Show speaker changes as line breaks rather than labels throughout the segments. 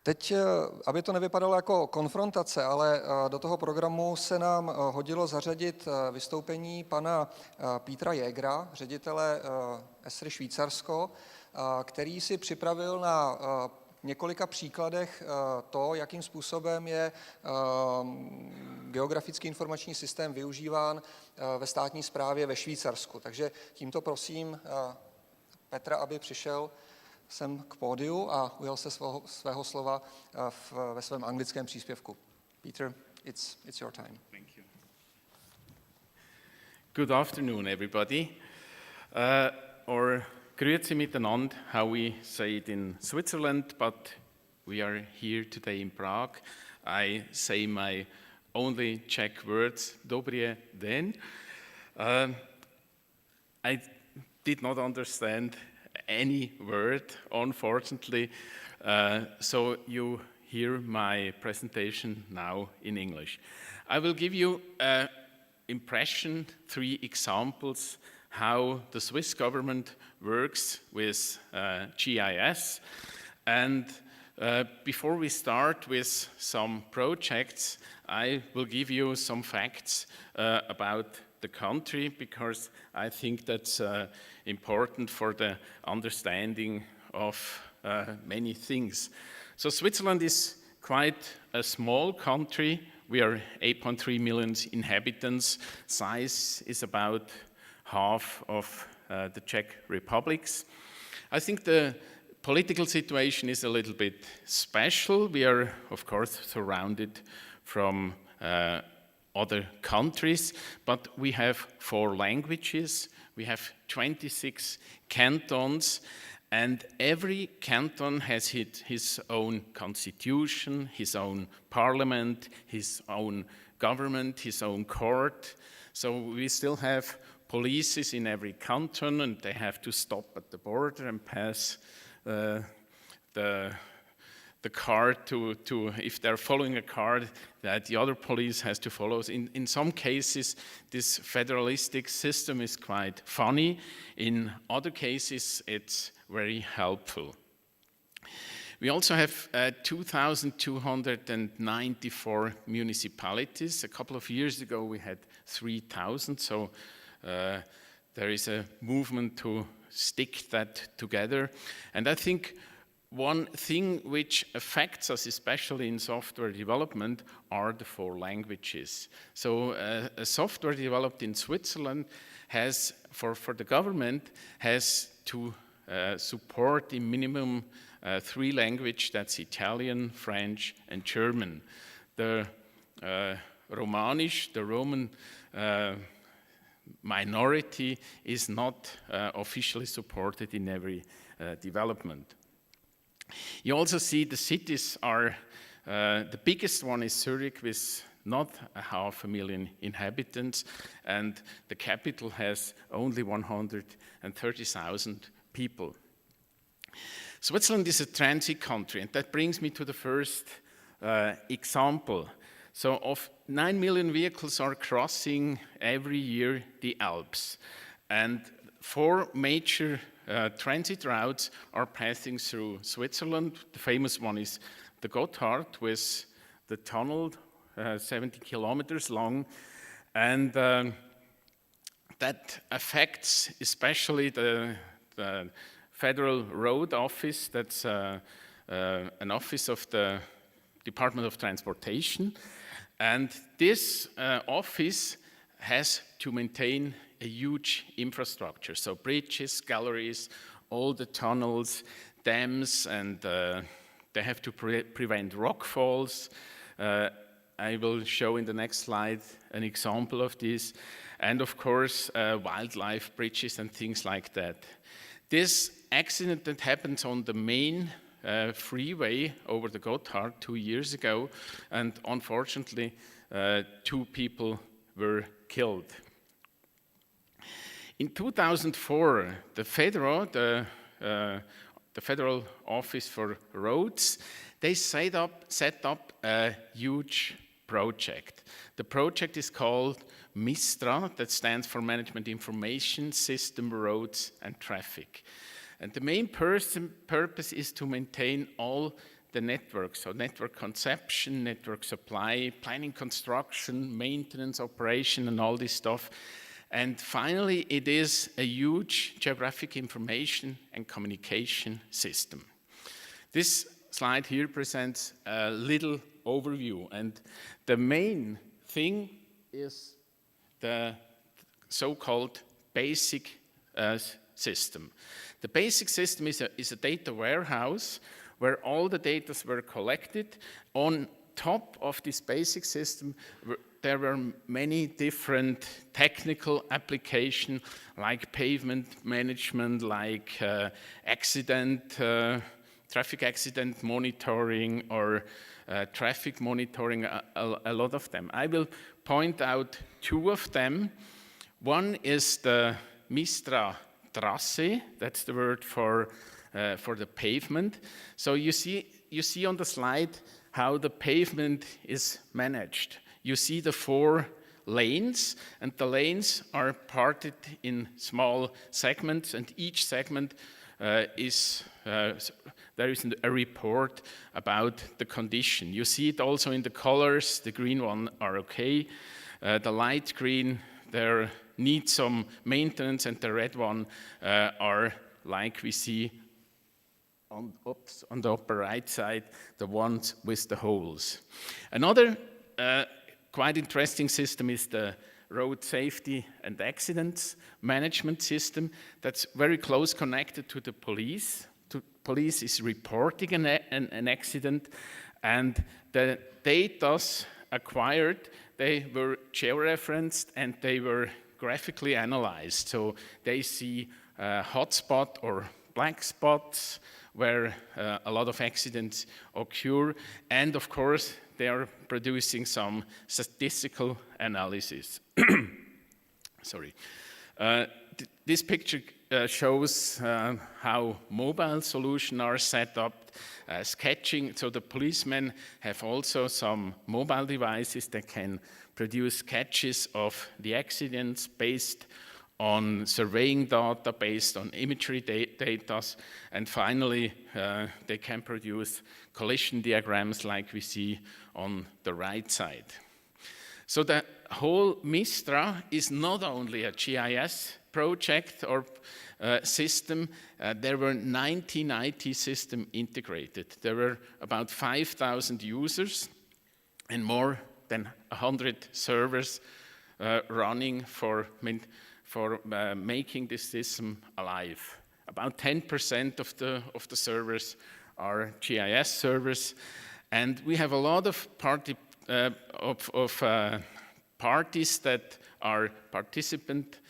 Teď, aby to nevypadalo jako konfrontace, ale do toho programu se nám hodilo zařadit vystoupení pana Petra Jägera, ředitele Esri Švýcarsko, který si připravil na několika příkladech to, jakým způsobem je geografický informační systém využíván ve státní správě ve Švýcarsku. Takže tímto prosím Petra, aby přišel sem k pódiu a ujal se svého slova ve svém anglickém příspěvku. Peter, it's your time.
Thank you. Good afternoon, everybody. Or grüezi miteinander, how we say it in Switzerland, but we are here today in Prague. I say my only Czech words, dobrý den. I did not understand any word, unfortunately, so you hear my presentation now in English. I will give you an impression, 3 examples, how the Swiss government works with GIS. And before we start with some projects, I will give you some facts about the country, because I think that's important for the understanding of many things. So Switzerland is quite a small country. We are 8.3 million inhabitants. Size is about half of the Czech Republic's. I think the political situation is a little bit special. We are, of course, surrounded from other countries, but we have 4 languages, we have 26 cantons, and every canton has his own constitution, his own parliament, his own government, his own court. So we still have polices in every canton, and they have to stop at the border and pass the card to if they're following a card that the other police has to follow. In some cases, this federalistic system is quite funny. In other cases, it's very helpful. We also have 2,294 municipalities. A couple of years ago, we had 3,000, so there is a movement to stick that together. And I think one thing which affects us, especially in software development, are the 4 languages. So a software developed in Switzerland has, for the government, has to support in minimum 3 languages, that's Italian, French, and German. The Romanish, the Roman minority, is not officially supported in every development. You also see the cities are, the biggest one is Zurich with not 500,000 inhabitants, and the capital has only 130,000 people. Switzerland is a transit country, and that brings me to the first example. So of 9 million vehicles are crossing every year the Alps, and 4 major transit routes are passing through Switzerland. The famous one is the Gotthard with the tunnel, 70 kilometers long, and that affects especially the Federal Road Office. That's an office of the Department of Transportation, and this office has to maintain a huge infrastructure, so bridges, galleries, all the tunnels, dams, and they have to prevent rock falls. I will show in the next slide an example of this, and of course wildlife bridges and things like that. This accident that happens on the main freeway over the Gotthard 2 years ago, and unfortunately 2 people were killed. In 2004, the FEDRO, the Federal Office for Roads, they set up a huge project. The project is called MISTRA, that stands for Management Information System, Roads and Traffic. And the main purpose is to maintain all the network, so network conception, network supply, planning, construction, maintenance, operation, and all this stuff. And finally, it is a huge geographic information and communication system. This slide here presents a little overview, and the main thing is the so-called basic system. The basic system is a data warehouse where all the data were collected. On top of this basic system, there were many different technical applications like pavement management, like traffic accident monitoring, or traffic monitoring, a lot of them. I will point out two of them. One is the Mistra Trasse, that's the word for the pavement. So you see on the slide how the pavement is managed. You see the 4 lanes, and the lanes are parted in small segments, and each segment there is a report about the condition. You see it also in the colors. The green one are okay. The light green, there needs some maintenance, and the red one are like we see on the upper right side, the ones with the holes. Another quite interesting system is the road safety and accidents management system that's very close connected to the police. Police is reporting an accident, and the data acquired, they were georeferenced and they were graphically analyzed. So they see hotspot or black spots where a lot of accidents occur, and of course they are producing some statistical analysis. Sorry. This picture shows how mobile solutions are set up, sketching. So the policemen have also some mobile devices that can produce sketches of the accidents based on surveying data, based on imagery data, and finally they can produce collision diagrams like we see on the right side. So the whole Mistra is not only a GIS project or system, there were 19 IT systems integrated. There were about 5,000 users and more than 100 servers running for making this system alive. About 10% of the servers are GIS servers, and we have a lot of parties that are participant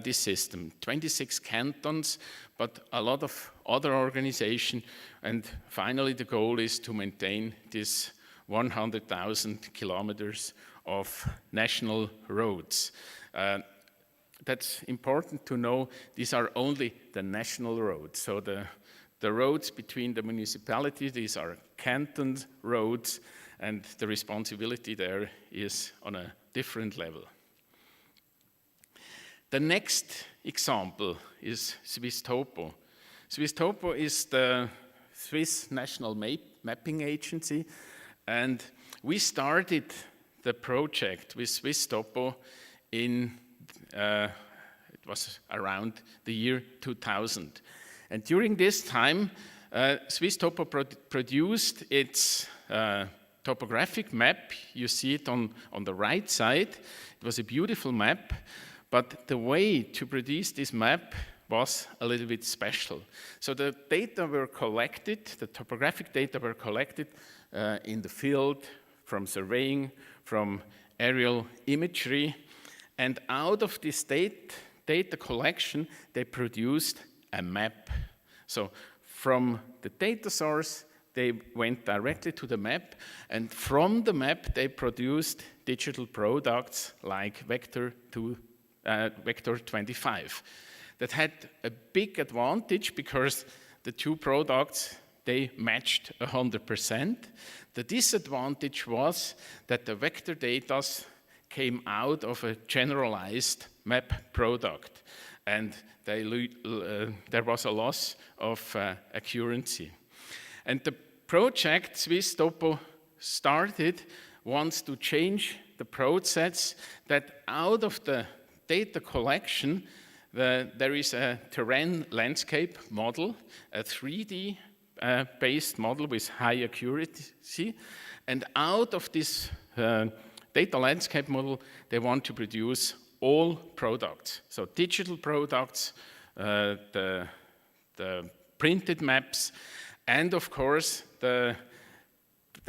this system. 26 cantons, but a lot of other organizations, and finally the goal is to maintain this 100,000 kilometers of national roads. That's important to know. These are only the national roads. So the roads between the municipalities, these are canton roads, and the responsibility there is on a different level. The next example is Swisstopo. Swisstopo is the Swiss National Mapping Agency, and we started the project with Swisstopo in it was around the year 2000. And during this time, Swisstopo produced its topographic map. You see it on the right side. It was a beautiful map, but the way to produce this map was a little bit special. So the data were collected, the topographic data were collected in the field, from surveying, from aerial imagery, and out of this data collection, they produced a map. So from the data source, they went directly to the map, and from the map, they produced digital products like Vector 25. That had a big advantage because the two products, they matched 100%. The disadvantage was that the vector data came out of a generalized map product, and there was a loss of accuracy. And project Swiss Topo started wants to change the process that out of the data collection, there is a terrain landscape model, a 3D based model with high accuracy, and out of this data landscape model, they want to produce all products. So digital products, the printed maps, and of course, the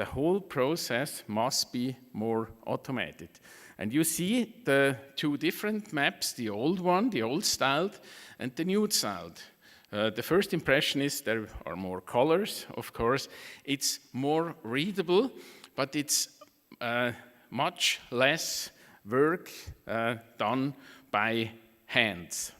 whole process must be more automated. And you see the two different maps, the old one, the old styled, and the new styled. The first impression is there are more colors, of course. It's more readable, but it's much less work done by hands.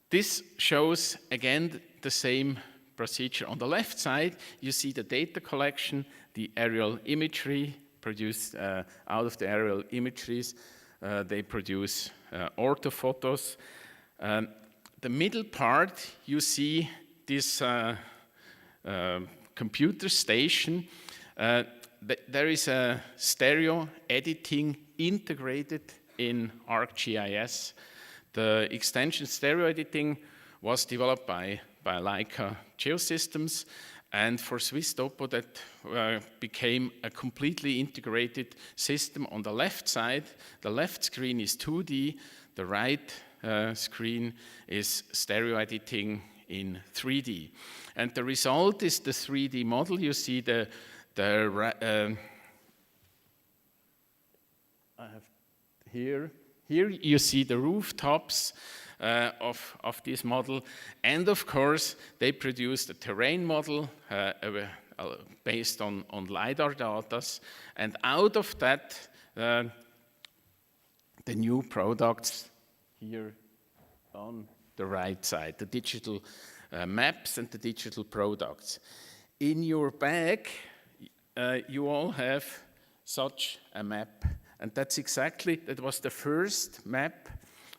This shows, again, the same procedure. On the left side, you see the data collection, the aerial imagery produced out of the aerial imageries. They produce orthophotos. The middle part, you see this computer station. There is a stereo editing integrated in ARCGIS. The extension stereo editing was developed by Leica Geosystems, and for Swiss Topo that became a completely integrated system. On the left side, the left screen is 2D, the right screen is stereo editing in 3D. And the result is the 3D model. You see I have here you see the rooftops of this model, and of course they produced a terrain model based on LiDAR data, and out of that the new products here on the right side, the digital maps and the digital products. In your bag you all have such a map, and that was the first map.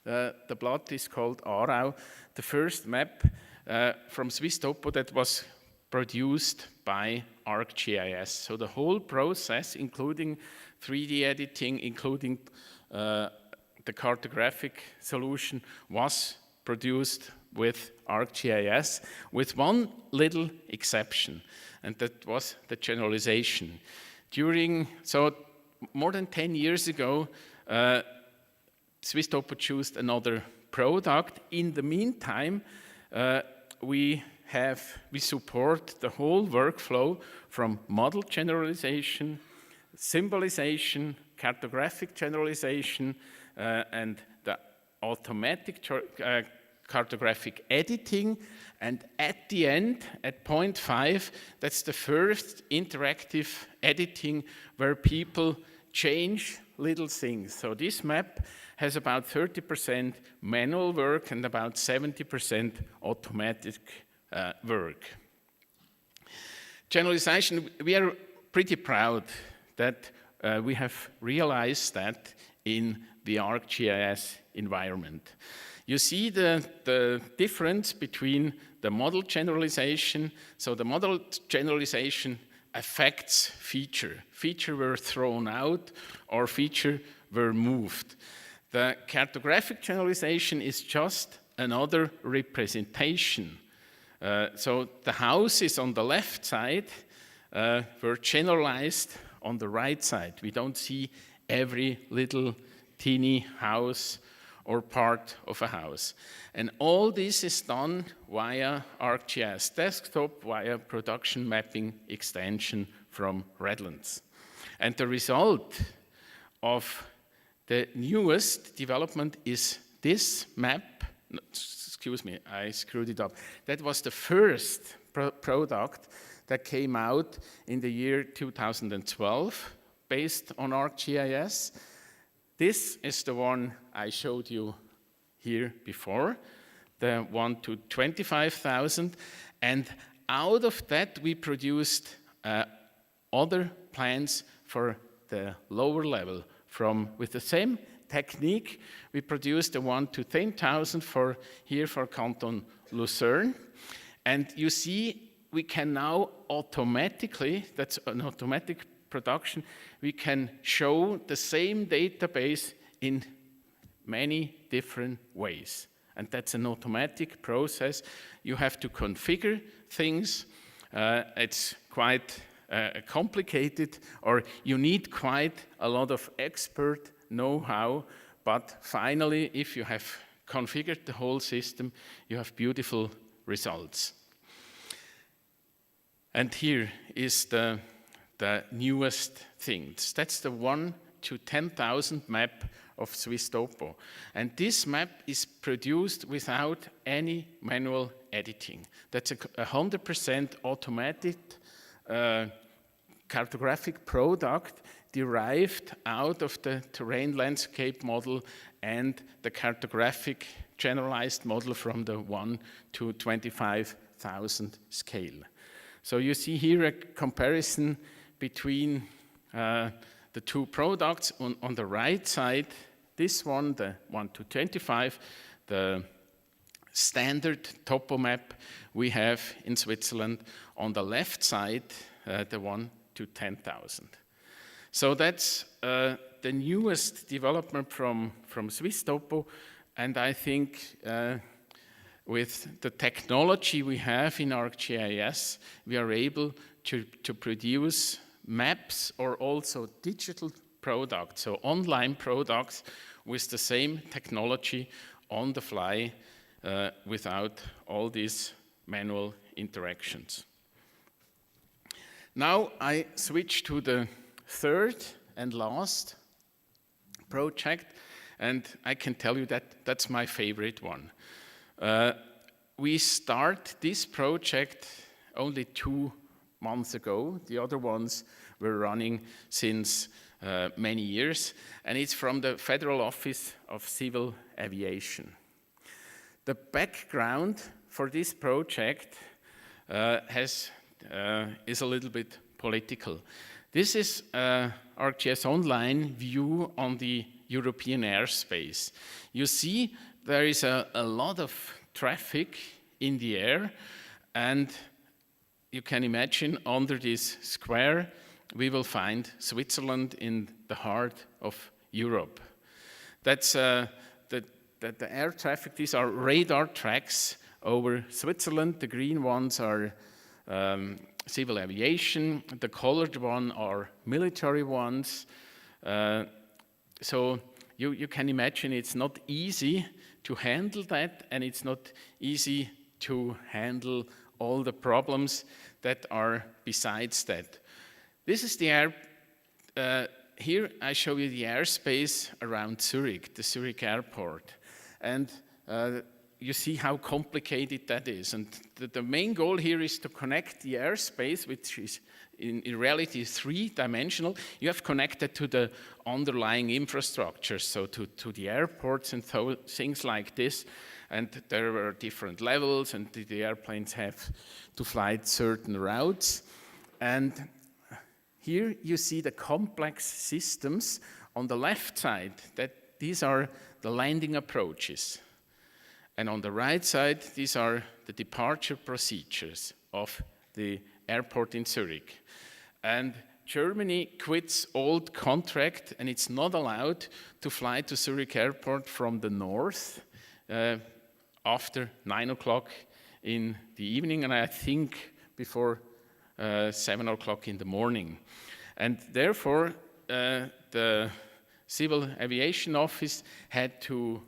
The plot is called s.r.o, the first map from Swiss Topo that was produced by ARCGIS. So the whole process, including 3D editing, including the cartographic solution, was produced with ARCGIS, with one little exception, and that was the generalization. So more than 10 years ago, Swiss Topo chose another product. In the meantime, we support the whole workflow from model generalization, symbolization, cartographic generalization, and the automatic cartographic editing. And at the end, at point 5, that's the first interactive editing where people change little things. So this map has about 30% manual work and about 70% automatic work. Generalization, we are pretty proud that we have realized that in the ARCGIS environment. You see the difference between the model generalization. So the model generalization affects feature. Feature were thrown out or feature were moved. The cartographic generalization is just another representation. So the houses on the left side were generalized on the right side. We don't see every little teeny house or part of a house. And all this is done via ArcGIS Desktop, via production mapping extension from Redlands. And the result of the newest development is this map. Excuse me, I screwed it up. That was the first product that came out in the year 2012 based on ArcGIS. This is the one I showed you here before, the one to 25,000. And out of that, we produced other plans for the lower level. With the same technique, we produced the one to 10,000 for Canton Lucerne. And you see we can now automatically, that's an automatic production, we can show the same database in many different ways. And that's an automatic process. You have to configure things. It's quite complicated, or you need quite a lot of expert know-how, but finally, if you have configured the whole system, you have beautiful results. And here is the newest things. That's the 1 to 10,000 map of Swiss.topo. And this map is produced without any manual editing. That's a 100% automated cartographic product derived out of the terrain landscape model and the cartographic generalized model from the 1 to 25,000 scale. So you see here a comparison between the two products. On the right side, this one, the 1 to 25, the standard topo map we have in Switzerland. On the left side, the 1 to 10,000. So that's the newest development from Swiss.topo, and I think with the technology we have in ARCGIS, we are able to produce maps or also digital products, so online products with the same technology on the fly without all these manual interactions. Now I switch to the third and last project, and I can tell you that that's my favorite one. We start this project only 2 months ago. The other ones were running since many years, and it's from the Federal Office of Civil Aviation. The background for this project is a little bit political. This is ArcGIS Online view on the European airspace. You see there is a lot of traffic in the air, and you can imagine under this square we will find Switzerland in the heart of Europe. That's the air traffic. These are radar tracks over Switzerland. The green ones are civil aviation. The colored one are military ones. So you can imagine it's not easy to handle that, and it's not easy to handle all the problems that are besides that. This is the air. Here I show you the airspace around Zurich, the Zurich airport. And you see how complicated that is. And the main goal here is to connect the airspace, which is in reality three-dimensional. You have connected to the underlying infrastructure, so to the airports and things like this. And there are different levels, and the airplanes have to fly certain routes. And here you see the complex systems on the left side, that these are the landing approaches. And on the right side, these are the departure procedures of the airport in Zurich. And Germany quits old contract, and it's not allowed to fly to Zurich airport from the north after 9 o'clock in the evening, and I think before 7 o'clock in the morning. And therefore, the Civil Aviation Office had to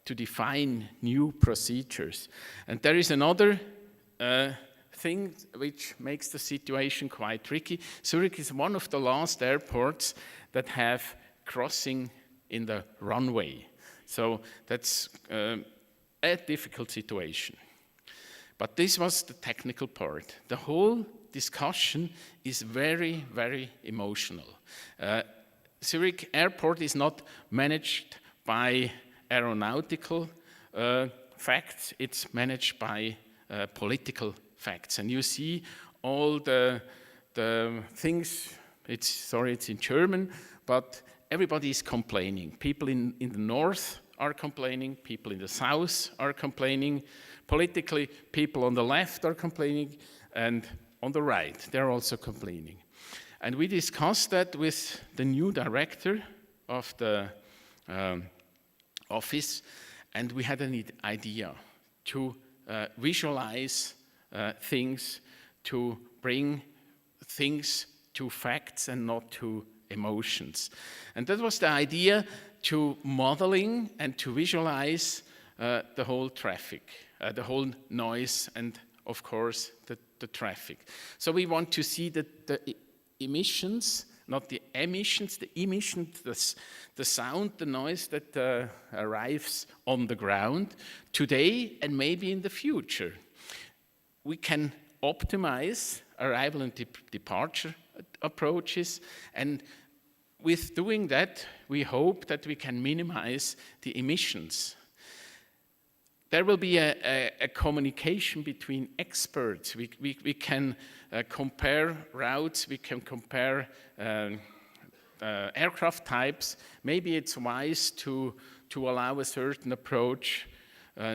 define new procedures. And there is another thing which makes the situation quite tricky. Zurich is one of the last airports that have crossing in the runway. So that's a difficult situation. But this was the technical part. The whole discussion is very, very emotional. Zurich Airport is not managed by aeronautical facts, it's managed by political facts. And you see all the things, it's in German, but everybody is complaining. People in the north are complaining, people in the south are complaining, Politically, people on the left are complaining, and on the right, they're also complaining. And we discussed that with the new director of the office, and we had an idea to visualize things, to bring things to facts and not to emotions. And that was the idea to modeling and to visualize the whole traffic, the whole noise, and of course the traffic. So we want to see the emissions, not the emissions, the sound, the noise that arrives on the ground today and maybe in the future. We can optimize arrival and departure approaches, and with doing that, we hope that we can minimize the emissions. There will be a communication between experts. We can compare routes, we can compare aircraft types. Maybe it's wise to allow a certain approach,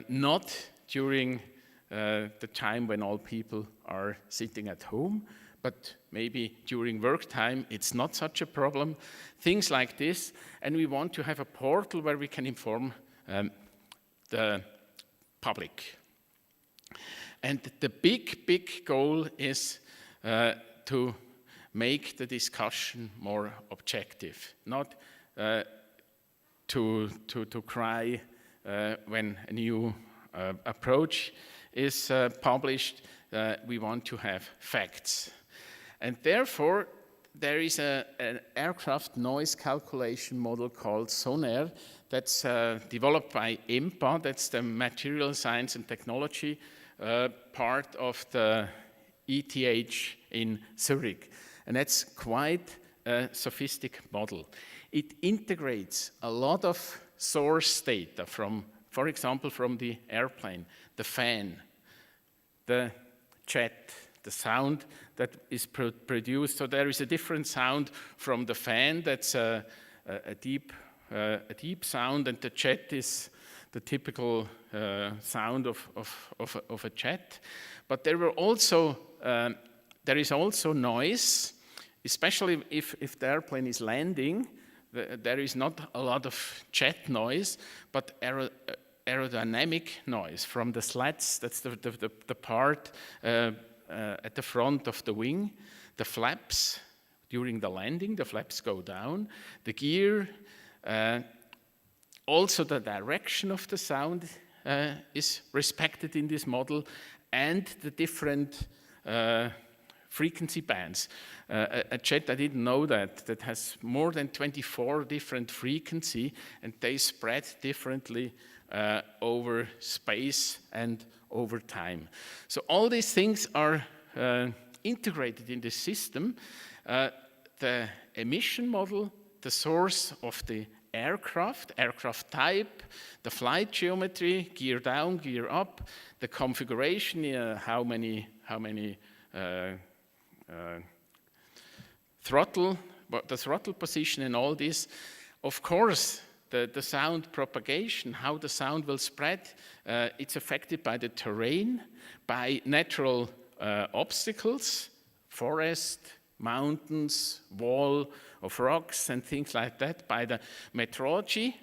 not during the time when all people are sitting at home, but maybe during work time, it's not such a problem. Things like this, and we want to have a portal where we can inform the public. And the big goal is to make the discussion more objective, not to cry when a new approach is published. We want to have facts. And therefore, there is an aircraft noise calculation model called s.r.o that's developed by IMPA, that's the Material Science and Technology part of the ETH in Zurich. And that's quite a sophisticated model. It integrates a lot of source data from, for example, from the airplane, the fan, the jet, the sound that is produced. So there is a different sound from the fan, that's a deep sound, and the jet is the typical sound of a jet. But there is also noise, especially if the airplane is landing. There is not a lot of jet noise, but aerodynamic noise from the slats. That's the part at the front of the wing. The flaps, during the landing, the flaps go down. The gear, also the direction of the sound is respected in this model, and the different frequency bands. A jet, I didn't know that has more than 24 different frequency, and they spread differently over space and over time. So all these things are integrated in the system. The emission model, the source of the aircraft type, the flight geometry, gear down, gear up, the configuration, how many throttle, the throttle position and all this. Of course, the sound propagation, how the sound will spread, it's affected by the terrain, by natural obstacles, forest, mountains, wall of rocks and things like that, by the meteorology,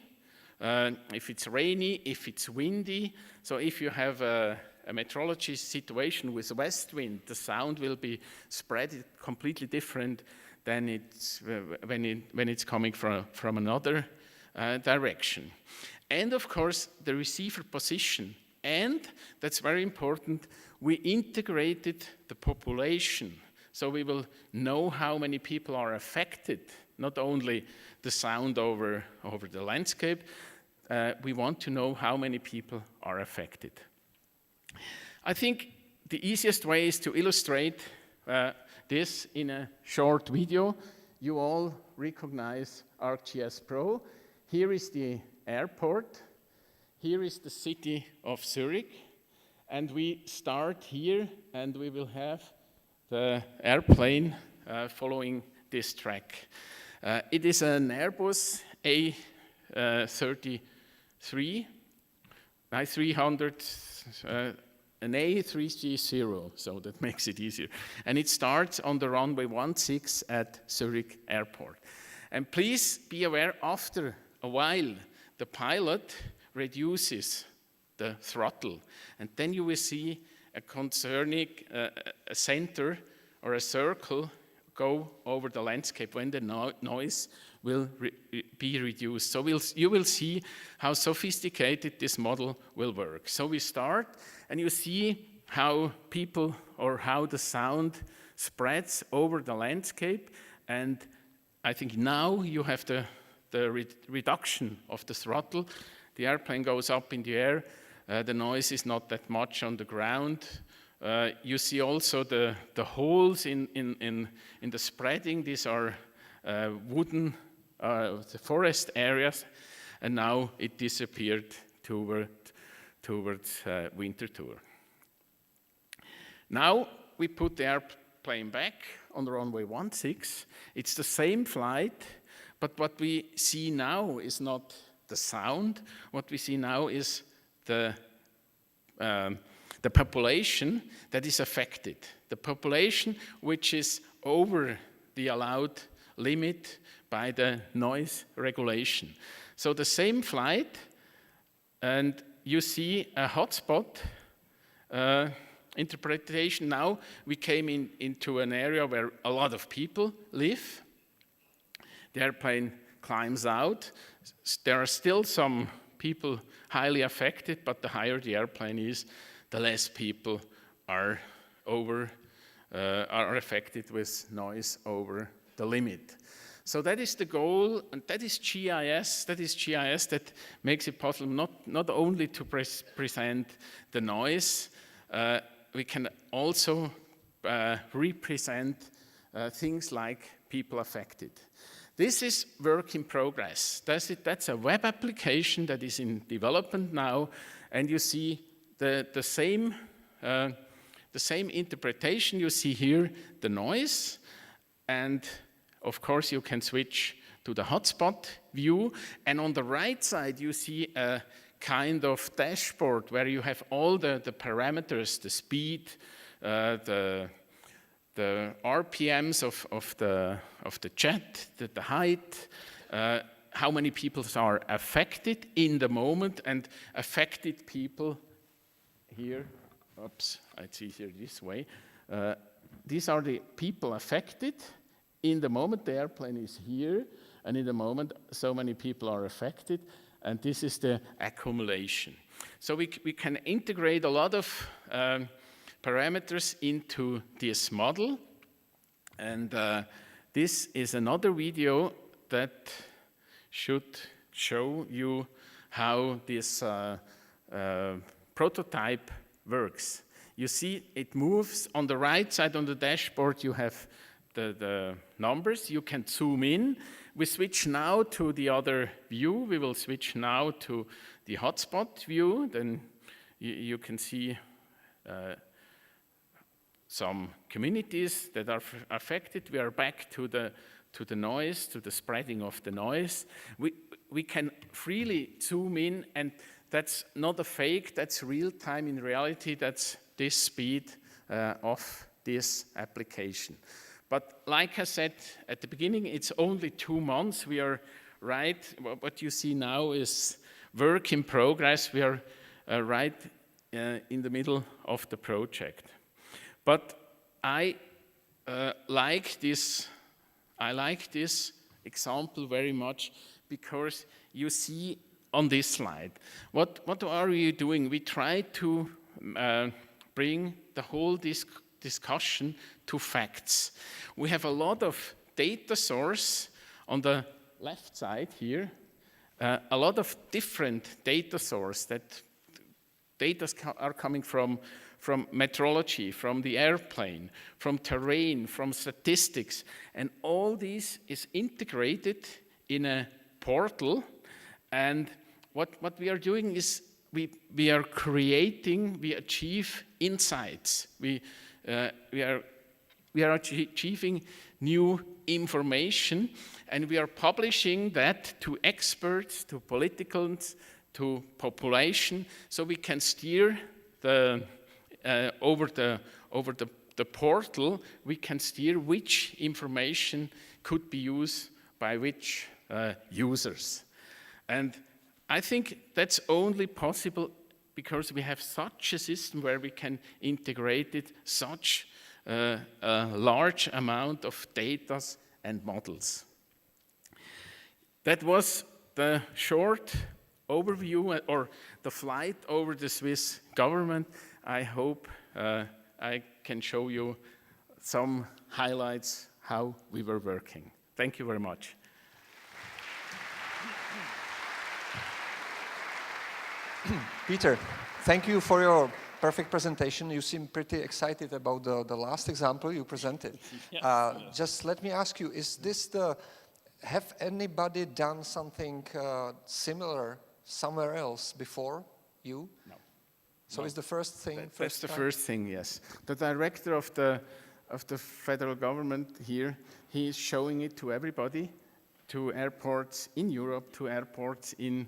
if it's rainy, if it's windy. So if you have a meteorology situation with west wind, the sound will be spread completely different than it's when it's coming from another direction. And of course, the receiver position. And that's very important, we integrated the population. So we will know how many people are affected, not only the sound over the landscape. We want to know how many people are affected. I think the easiest way is to illustrate this in a short video. You all recognize ARCGIS Pro. Here is the airport. Here is the city of Zurich. And we start here, and we will have the airplane following this track. It is an Airbus A330 300, an A3G0, so that makes it easier. And it starts on the runway 16 at Zurich Airport. And please be aware, after a while, the pilot reduces the throttle. And then you will see a concerning a center or a circle go over the landscape when the noise will be reduced. So you will see how sophisticated this model will work. So we start, and you see how people or how the sound spreads over the landscape. And I think now you have the reduction of the throttle. The airplane goes up in the air. The noise is not that much on the ground. You see also the holes in the spreading. These are wooden the forest areas, and now it disappeared towards winter tour. Now we put the airplane back on the runway 16. It's the same flight, but what we see now is not the sound. What we see now is the population that is affected, the population which is over the allowed limit by the noise regulation. So the same flight, and you see a hotspot interpretation. Now we came into an area where a lot of people live. The airplane climbs out. There are still some people highly affected, but the higher the airplane is, the less people are affected with noise over the limit. So that is the goal, and that is GIS. That is GIS that makes it possible not only to present the noise, we can also represent things like people affected. This is work in progress. That's a web application that is in development now, and you see the same interpretation. You see here the noise, and of course you can switch to the hotspot view, and on the right side you see a kind of dashboard where you have all the parameters, the speed, the RPMs of the jet, the height, how many people are affected in the moment, and affected people here. Oops, it's easier this way. These are the people affected. In the moment the airplane is here, and in the moment so many people are affected, and this is the accumulation. So we can integrate a lot of parameters into this model, and this is another video that should show you how this prototype works. You see it moves. On the right side on the dashboard you have the numbers. You can zoom in. We switch now to the other view. We will switch now to the hotspot view. Then you can see some communities that are affected. We are back to the noise, to the spreading of the noise. We can freely zoom in, and that's not a fake, that's real time. In reality, that's this speed of this application. But like I said at the beginning, it's only 2 months. We are right, what you see now is work in progress. We are right in the middle of the project. But I like this example very much, because you see on this slide, what are we doing? We try to bring the whole discussion to facts. We have a lot of data source on the left side here, a lot of different data source. That data are coming from meteorology, from the airplane, from terrain, from statistics, and all this is integrated in a portal. And what we are doing is we are creating, we achieve insights. We are achieving new information, and we are publishing that to experts, to politicals, to population, so we can steer the over the portal. We can steer which information could be used by which users, and I think that's only possible because we have such a system where we can integrate it, such a large amount of data and models. That was the short overview or the flight over the Swiss government. I hope I can show you some highlights how we were working. Thank you very much.
Peter, thank you for your perfect presentation. You seem pretty excited about the last example you presented. Just let me ask you, have anybody done something similar somewhere else before you?
No.
So
No.
it's the first thing?
That's the first thing, yes. The director of the federal government here, he is showing it to everybody, to airports in Europe, to airports in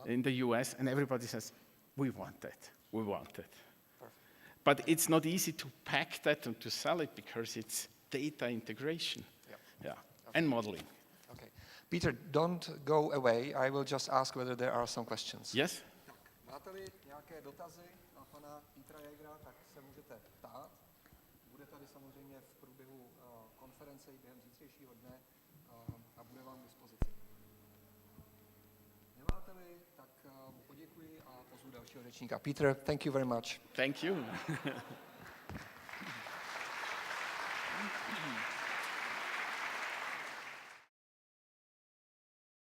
the US, and everybody says, we want that, we want it. Perfect. But it's not easy to pack that and to sell it because it's data integration. Yep. Yeah. Okay. And modeling.
Okay. Peter, don't go away. I will just ask whether there are some questions.
Yes?
Máte-li nějaké dotazy na pana Petra Jägera, tak se můžete ptát. Bude tady samozřejmě v průběhu konference i během zítřejšího dne a bude vám k dispozici. Nemáte-li, tak mu poděkuji a pozvu dalšího řečníka. Peter, thank you very much.
Thank you.